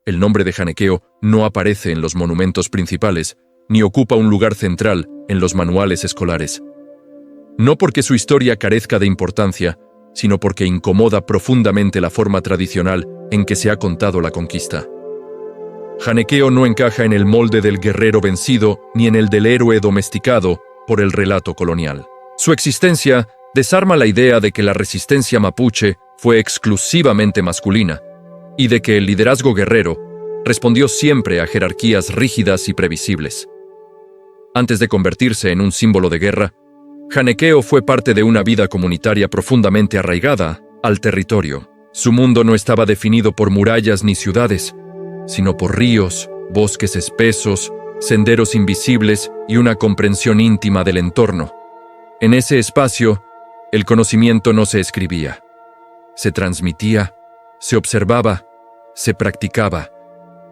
el nombre de Janequeo no aparece en los monumentos principales, ni ocupa un lugar central en los manuales escolares. No porque su historia carezca de importancia, sino porque incomoda profundamente la forma tradicional en que se ha contado la conquista. Janequeo no encaja en el molde del guerrero vencido ni en el del héroe domesticado por el relato colonial. Su existencia desarma la idea de que la resistencia mapuche fue exclusivamente masculina y de que el liderazgo guerrero respondió siempre a jerarquías rígidas y previsibles. Antes de convertirse en un símbolo de guerra, Janequeo fue parte de una vida comunitaria profundamente arraigada al territorio. Su mundo no estaba definido por murallas ni ciudades, sino por ríos, bosques espesos, senderos invisibles y una comprensión íntima del entorno. En ese espacio, el conocimiento no se escribía, se transmitía, se observaba, se practicaba,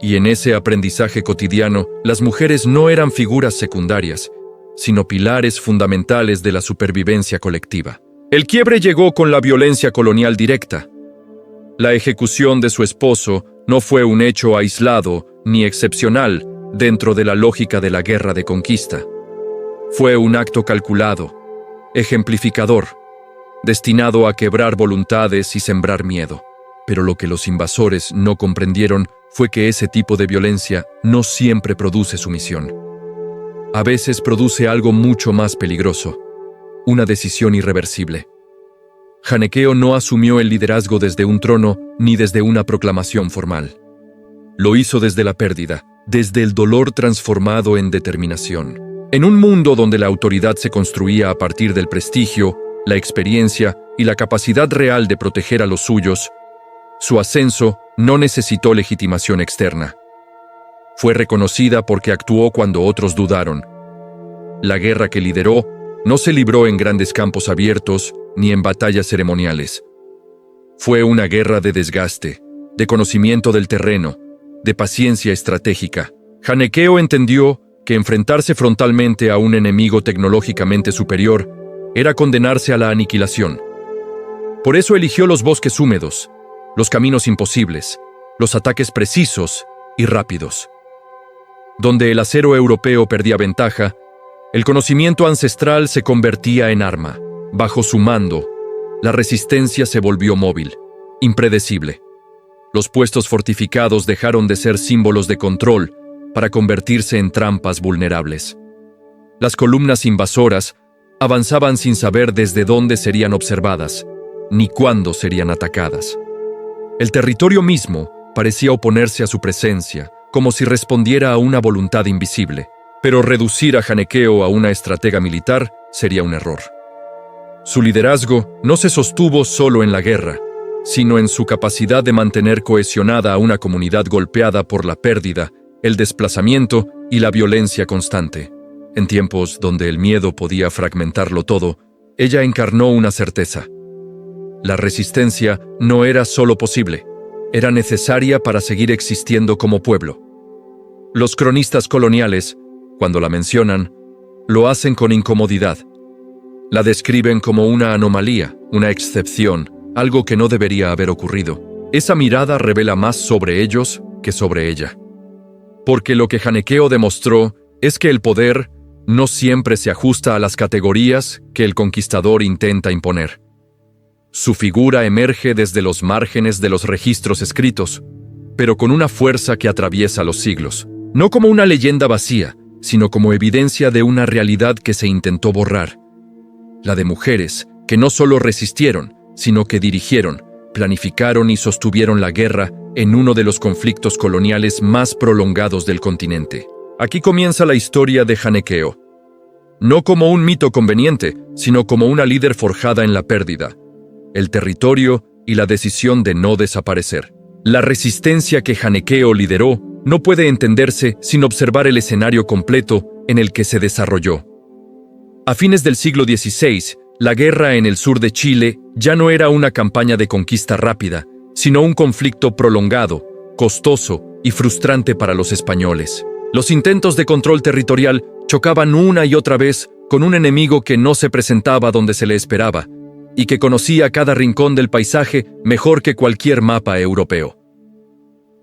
y en ese aprendizaje cotidiano, las mujeres no eran figuras secundarias, sino pilares fundamentales de la supervivencia colectiva. El quiebre llegó con la violencia colonial directa. La ejecución de su esposo no fue un hecho aislado ni excepcional dentro de la lógica de la guerra de conquista. Fue un acto calculado, ejemplificador, destinado a quebrar voluntades y sembrar miedo. Pero lo que los invasores no comprendieron fue que ese tipo de violencia no siempre produce sumisión. A veces produce algo mucho más peligroso, una decisión irreversible. Janequeo no asumió el liderazgo desde un trono ni desde una proclamación formal. Lo hizo desde la pérdida, desde el dolor transformado en determinación. En un mundo donde la autoridad se construía a partir del prestigio, la experiencia y la capacidad real de proteger a los suyos, su ascenso no necesitó legitimación externa. Fue reconocida porque actuó cuando otros dudaron. La guerra que lideró no se libró en grandes campos abiertos ni en batallas ceremoniales. Fue una guerra de desgaste, de conocimiento del terreno, de paciencia estratégica. Janequeo entendió que enfrentarse frontalmente a un enemigo tecnológicamente superior era condenarse a la aniquilación. Por eso eligió los bosques húmedos, los caminos imposibles, los ataques precisos y rápidos. Donde el acero europeo perdía ventaja, el conocimiento ancestral se convertía en arma. Bajo su mando, la resistencia se volvió móvil, impredecible. Los puestos fortificados dejaron de ser símbolos de control para convertirse en trampas vulnerables. Las columnas invasoras avanzaban sin saber desde dónde serían observadas, ni cuándo serían atacadas. El territorio mismo parecía oponerse a su presencia, como si respondiera a una voluntad invisible. Pero reducir a Janequeo a una estratega militar sería un error. Su liderazgo no se sostuvo solo en la guerra, sino en su capacidad de mantener cohesionada a una comunidad golpeada por la pérdida, el desplazamiento y la violencia constante. En tiempos donde el miedo podía fragmentarlo todo, ella encarnó una certeza. La resistencia no era solo posible, era necesaria para seguir existiendo como pueblo. Los cronistas coloniales, cuando la mencionan, lo hacen con incomodidad. La describen como una anomalía, una excepción, algo que no debería haber ocurrido. Esa mirada revela más sobre ellos que sobre ella. Porque lo que Janequeo demostró es que el poder no siempre se ajusta a las categorías que el conquistador intenta imponer. Su figura emerge desde los márgenes de los registros escritos, pero con una fuerza que atraviesa los siglos. No como una leyenda vacía, sino como evidencia de una realidad que se intentó borrar. La de mujeres que no solo resistieron, sino que dirigieron, planificaron y sostuvieron la guerra en uno de los conflictos coloniales más prolongados del continente. Aquí comienza la historia de Janequeo. No como un mito conveniente, sino como una líder forjada en la pérdida, el territorio y la decisión de no desaparecer. La resistencia que Janequeo lideró no puede entenderse sin observar el escenario completo en el que se desarrolló. A fines del siglo XVI, la guerra en el sur de Chile ya no era una campaña de conquista rápida, sino un conflicto prolongado, costoso y frustrante para los españoles. Los intentos de control territorial chocaban una y otra vez con un enemigo que no se presentaba donde se le esperaba y que conocía cada rincón del paisaje mejor que cualquier mapa europeo.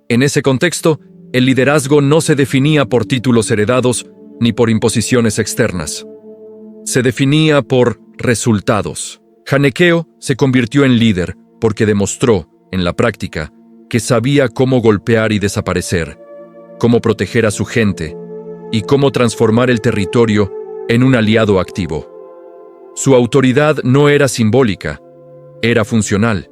En ese contexto, el liderazgo no se definía por títulos heredados ni por imposiciones externas. Se definía por resultados. Janequeo se convirtió en líder porque demostró, en la práctica, que sabía cómo golpear y desaparecer, cómo proteger a su gente y cómo transformar el territorio en un aliado activo. Su autoridad no era simbólica, era funcional.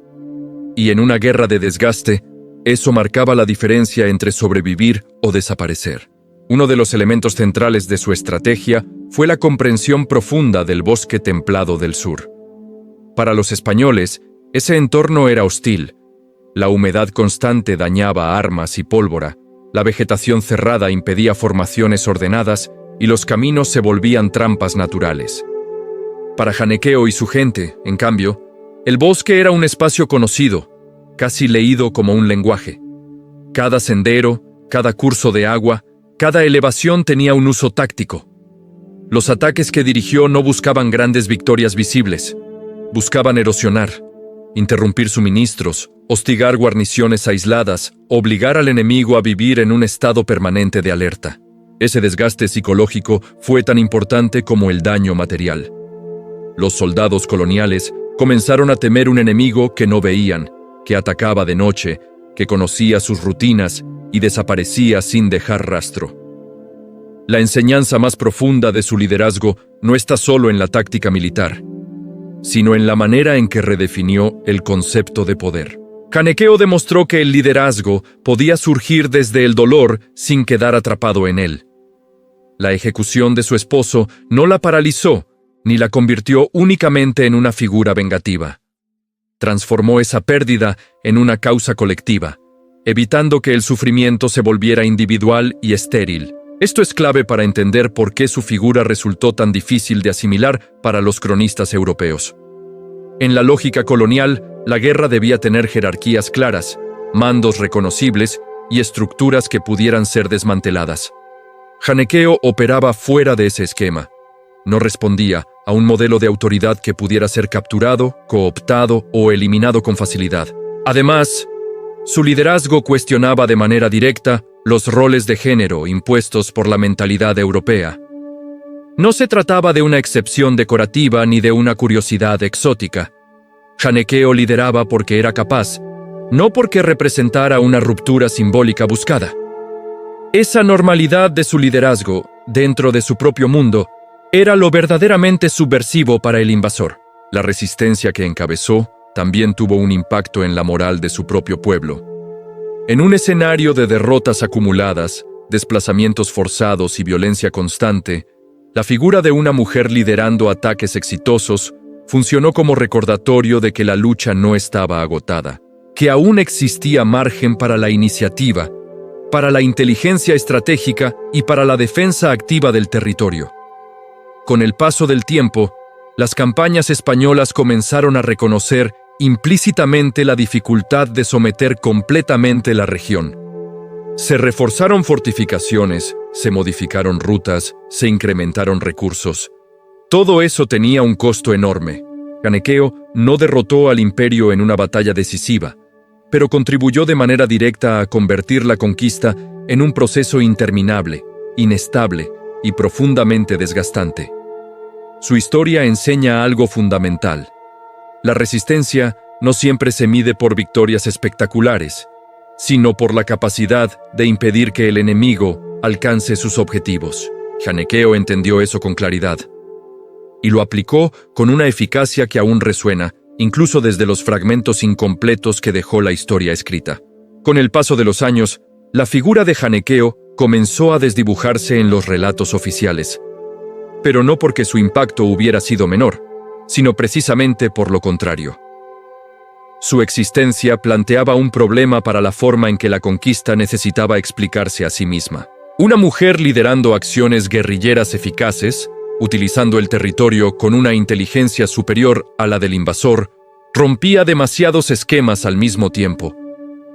Y en una guerra de desgaste, eso marcaba la diferencia entre sobrevivir o desaparecer. Uno de los elementos centrales de su estrategia fue la comprensión profunda del bosque templado del sur. Para los españoles, ese entorno era hostil. La humedad constante dañaba armas y pólvora, la vegetación cerrada impedía formaciones ordenadas y los caminos se volvían trampas naturales. Para Janequeo y su gente, en cambio, el bosque era un espacio conocido, casi leído como un lenguaje. Cada sendero, cada curso de agua, cada elevación tenía un uso táctico. Los ataques que dirigió no buscaban grandes victorias visibles, buscaban erosionar, interrumpir suministros, hostigar guarniciones aisladas, obligar al enemigo a vivir en un estado permanente de alerta. Ese desgaste psicológico fue tan importante como el daño material. Los soldados coloniales comenzaron a temer un enemigo que no veían, que atacaba de noche, que conocía sus rutinas y desaparecía sin dejar rastro. La enseñanza más profunda de su liderazgo no está solo en la táctica militar, sino en la manera en que redefinió el concepto de poder. Janequeo demostró que el liderazgo podía surgir desde el dolor sin quedar atrapado en él. La ejecución de su esposo no la paralizó, ni la convirtió únicamente en una figura vengativa. Transformó esa pérdida en una causa colectiva, evitando que el sufrimiento se volviera individual y estéril. Esto es clave para entender por qué su figura resultó tan difícil de asimilar para los cronistas europeos. En la lógica colonial, la guerra debía tener jerarquías claras, mandos reconocibles y estructuras que pudieran ser desmanteladas. Janequeo operaba fuera de ese esquema. No respondía a un modelo de autoridad que pudiera ser capturado, cooptado o eliminado con facilidad. Además, su liderazgo cuestionaba de manera directa los roles de género impuestos por la mentalidad europea. No se trataba de una excepción decorativa ni de una curiosidad exótica. Janequeo lideraba porque era capaz, no porque representara una ruptura simbólica buscada. Esa normalidad de su liderazgo, dentro de su propio mundo, era lo verdaderamente subversivo para el invasor. La resistencia que encabezó también tuvo un impacto en la moral de su propio pueblo. En un escenario de derrotas acumuladas, desplazamientos forzados y violencia constante, la figura de una mujer liderando ataques exitosos funcionó como recordatorio de que la lucha no estaba agotada, que aún existía margen para la iniciativa, para la inteligencia estratégica y para la defensa activa del territorio. Con el paso del tiempo, las campañas españolas comenzaron a reconocer implícitamente la dificultad de someter completamente la región. Se reforzaron fortificaciones, se modificaron rutas, se incrementaron recursos. Todo eso tenía un costo enorme. Janequeo no derrotó al imperio en una batalla decisiva, pero contribuyó de manera directa a convertir la conquista en un proceso interminable, inestable y profundamente desgastante. Su historia enseña algo fundamental. La resistencia no siempre se mide por victorias espectaculares, sino por la capacidad de impedir que el enemigo alcance sus objetivos. Janequeo entendió eso con claridad y lo aplicó con una eficacia que aún resuena, incluso desde los fragmentos incompletos que dejó la historia escrita. Con el paso de los años, la figura de Janequeo comenzó a desdibujarse en los relatos oficiales, pero no porque su impacto hubiera sido menor, sino precisamente por lo contrario. Su existencia planteaba un problema para la forma en que la conquista necesitaba explicarse a sí misma. Una mujer liderando acciones guerrilleras eficaces, utilizando el territorio con una inteligencia superior a la del invasor, rompía demasiados esquemas al mismo tiempo.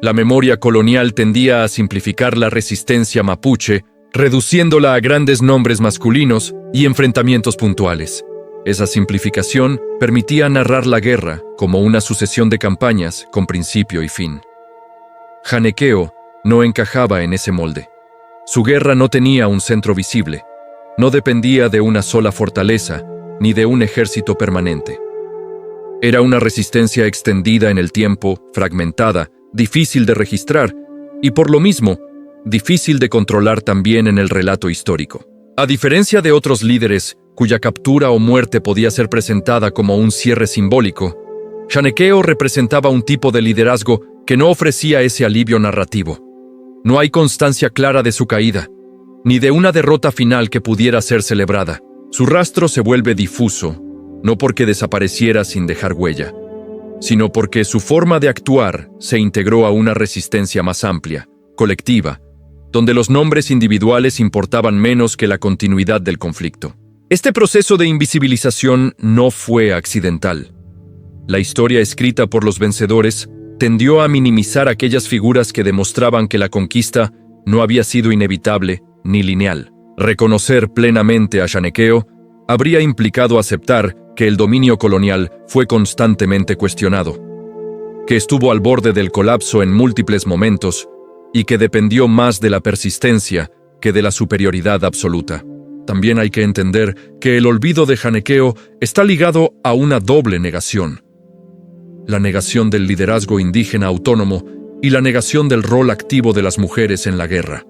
La memoria colonial tendía a simplificar la resistencia mapuche, reduciéndola a grandes nombres masculinos y enfrentamientos puntuales. Esa simplificación permitía narrar la guerra como una sucesión de campañas con principio y fin. Janequeo no encajaba en ese molde. Su guerra no tenía un centro visible, no dependía de una sola fortaleza, ni de un ejército permanente. Era una resistencia extendida en el tiempo, fragmentada, difícil de registrar, y por lo mismo, difícil de controlar también en el relato histórico. A diferencia de otros líderes, cuya captura o muerte podía ser presentada como un cierre simbólico, Chanekeo representaba un tipo de liderazgo que no ofrecía ese alivio narrativo. No hay constancia clara de su caída, ni de una derrota final que pudiera ser celebrada. Su rastro se vuelve difuso, no porque desapareciera sin dejar huella, sino porque su forma de actuar se integró a una resistencia más amplia, colectiva, donde los nombres individuales importaban menos que la continuidad del conflicto. Este proceso de invisibilización no fue accidental. La historia escrita por los vencedores tendió a minimizar aquellas figuras que demostraban que la conquista no había sido inevitable ni lineal. Reconocer plenamente a Chanekeo habría implicado aceptar que el dominio colonial fue constantemente cuestionado, que estuvo al borde del colapso en múltiples momentos y que dependió más de la persistencia que de la superioridad absoluta. También hay que entender que el olvido de Chanekeo está ligado a una doble negación: la negación del liderazgo indígena autónomo y la negación del rol activo de las mujeres en la guerra.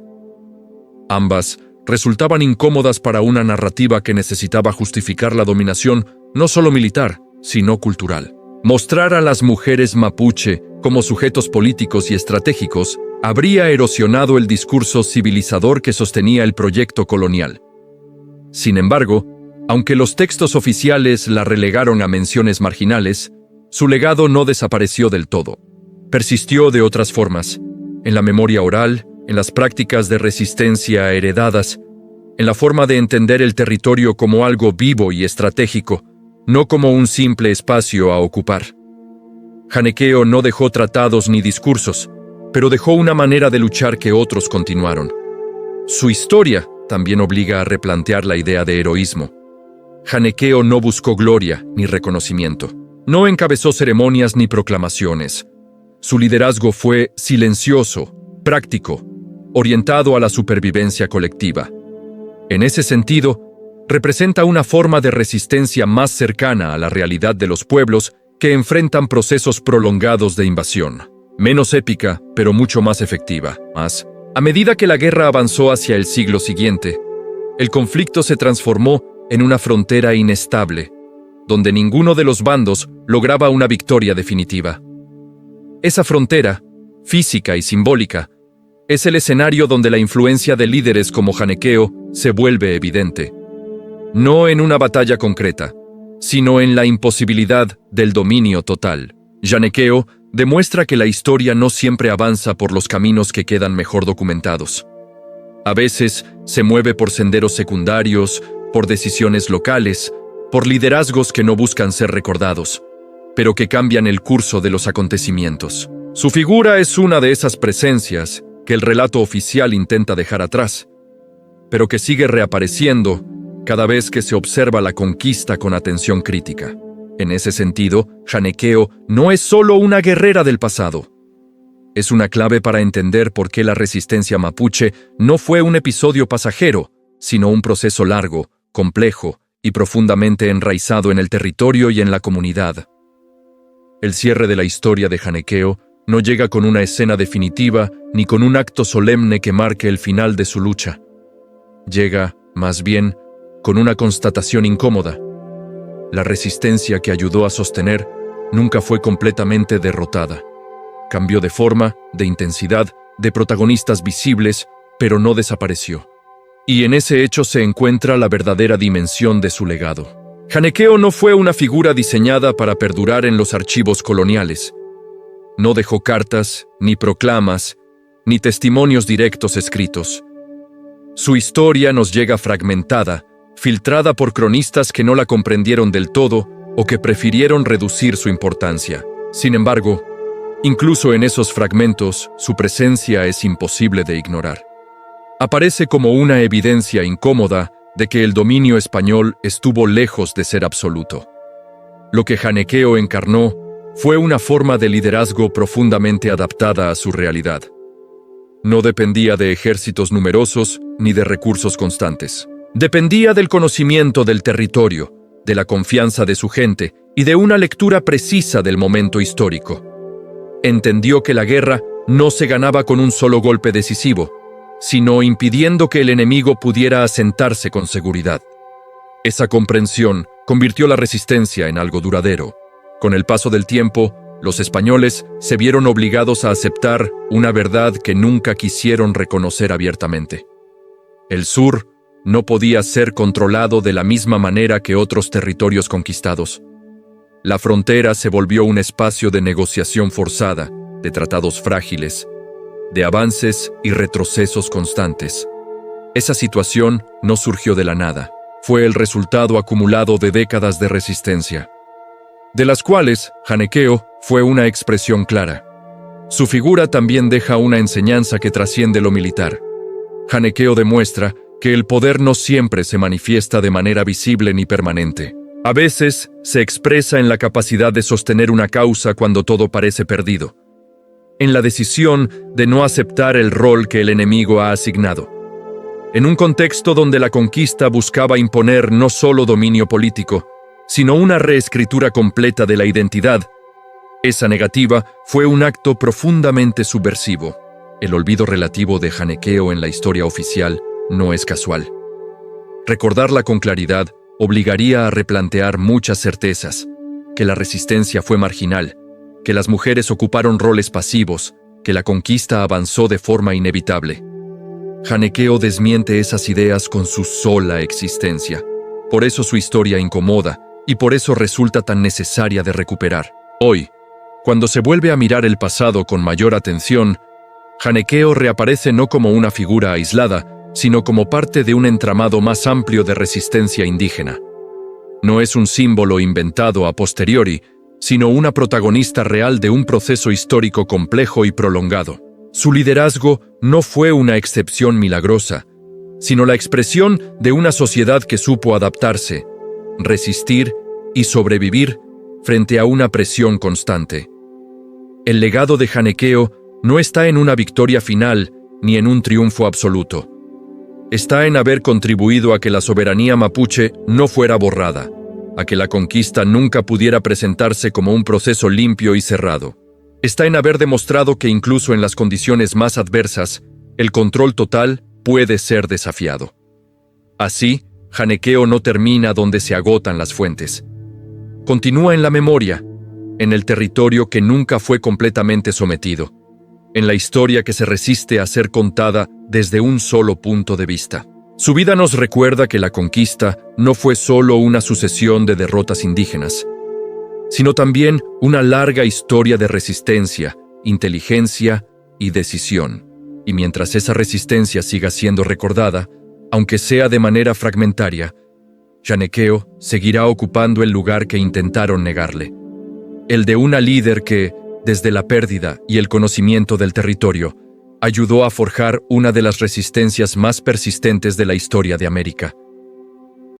Ambas resultaban incómodas para una narrativa que necesitaba justificar la dominación no solo militar, sino cultural. Mostrar a las mujeres mapuche como sujetos políticos y estratégicos habría erosionado el discurso civilizador que sostenía el proyecto colonial. Sin embargo, aunque los textos oficiales la relegaron a menciones marginales, su legado no desapareció del todo. Persistió de otras formas, en la memoria oral, en las prácticas de resistencia heredadas, en la forma de entender el territorio como algo vivo y estratégico, no como un simple espacio a ocupar. Chanekeo no dejó tratados ni discursos, pero dejó una manera de luchar que otros continuaron. Su historia también obliga a replantear la idea de heroísmo. Chanekeo no buscó gloria ni reconocimiento. No encabezó ceremonias ni proclamaciones. Su liderazgo fue silencioso, práctico, orientado a la supervivencia colectiva. En ese sentido, representa una forma de resistencia más cercana a la realidad de los pueblos que enfrentan procesos prolongados de invasión. Menos épica, pero mucho más efectiva. A medida que la guerra avanzó hacia el siglo siguiente, el conflicto se transformó en una frontera inestable, donde ninguno de los bandos lograba una victoria definitiva. Esa frontera, física y simbólica, es el escenario donde la influencia de líderes como Chanekeo se vuelve evidente. No en una batalla concreta, sino en la imposibilidad del dominio total. Chanekeo demuestra que la historia no siempre avanza por los caminos que quedan mejor documentados. A veces se mueve por senderos secundarios, por decisiones locales, por liderazgos que no buscan ser recordados, pero que cambian el curso de los acontecimientos. Su figura es una de esas presencias que el relato oficial intenta dejar atrás, pero que sigue reapareciendo cada vez que se observa la conquista con atención crítica. En ese sentido, Chanekeo no es solo una guerrera del pasado. Es una clave para entender por qué la resistencia mapuche no fue un episodio pasajero, sino un proceso largo, complejo y profundamente enraizado en el territorio y en la comunidad. El cierre de la historia de Chanekeo no llega con una escena definitiva ni con un acto solemne que marque el final de su lucha. Llega, más bien, con una constatación incómoda. La resistencia que ayudó a sostener nunca fue completamente derrotada. Cambió de forma, de intensidad, de protagonistas visibles, pero no desapareció. Y en ese hecho se encuentra la verdadera dimensión de su legado. Chanekeo no fue una figura diseñada para perdurar en los archivos coloniales. No dejó cartas, ni proclamas, ni testimonios directos escritos. Su historia nos llega fragmentada, filtrada por cronistas que no la comprendieron del todo o que prefirieron reducir su importancia. Sin embargo, incluso en esos fragmentos, su presencia es imposible de ignorar. Aparece como una evidencia incómoda de que el dominio español estuvo lejos de ser absoluto. Lo que Chanekeo encarnó fue una forma de liderazgo profundamente adaptada a su realidad. no dependía de ejércitos numerosos ni de recursos constantes. Dependía del conocimiento del territorio, de la confianza de su gente y de una lectura precisa del momento histórico. Entendió que la guerra no se ganaba con un solo golpe decisivo, sino impidiendo que el enemigo pudiera asentarse con seguridad. Esa comprensión convirtió la resistencia en algo duradero. Con el paso del tiempo, los españoles se vieron obligados a aceptar una verdad que nunca quisieron reconocer abiertamente. El sur no podía ser controlado de la misma manera que otros territorios conquistados. La frontera se volvió un espacio de negociación forzada, de tratados frágiles, de avances y retrocesos constantes. Esa situación no surgió de la nada. Fue el resultado acumulado de décadas de resistencia, de las cuales Janequeo fue una expresión clara. Su figura también deja una enseñanza que trasciende lo militar. Janequeo demuestra que el poder no siempre se manifiesta de manera visible ni permanente. A veces se expresa en la capacidad de sostener una causa cuando todo parece perdido, en la decisión de no aceptar el rol que el enemigo ha asignado. En un contexto donde la conquista buscaba imponer no solo dominio político, sino una reescritura completa de la identidad, esa negativa fue un acto profundamente subversivo. El olvido relativo de Janequeo en la historia oficial no es casual. Recordarla con claridad obligaría a replantear muchas certezas: que la resistencia fue marginal, que las mujeres ocuparon roles pasivos, que la conquista avanzó de forma inevitable. Janequeo desmiente esas ideas con su sola existencia. Por eso su historia incomoda y por eso resulta tan necesaria de recuperar. Hoy, cuando se vuelve a mirar el pasado con mayor atención, Janequeo reaparece no como una figura aislada, sino como parte de un entramado más amplio de resistencia indígena. No es un símbolo inventado a posteriori, sino una protagonista real de un proceso histórico complejo y prolongado. Su liderazgo no fue una excepción milagrosa, sino la expresión de una sociedad que supo adaptarse, resistir y sobrevivir frente a una presión constante. El legado de Janequeo no está en una victoria final ni en un triunfo absoluto. Está en haber contribuido a que la soberanía mapuche no fuera borrada, a que la conquista nunca pudiera presentarse como un proceso limpio y cerrado. Está en haber demostrado que incluso en las condiciones más adversas, el control total puede ser desafiado. Así, Janequeo no termina donde se agotan las fuentes. Continúa en la memoria, en el territorio que nunca fue completamente sometido, en la historia que se resiste a ser contada desde un solo punto de vista. Su vida nos recuerda que la conquista no fue solo una sucesión de derrotas indígenas, sino también una larga historia de resistencia, inteligencia y decisión. Y mientras esa resistencia siga siendo recordada, aunque sea de manera fragmentaria, Janequeo seguirá ocupando el lugar que intentaron negarle, el de una líder que, desde la pérdida y el conocimiento del territorio, ayudó a forjar una de las resistencias más persistentes de la historia de América.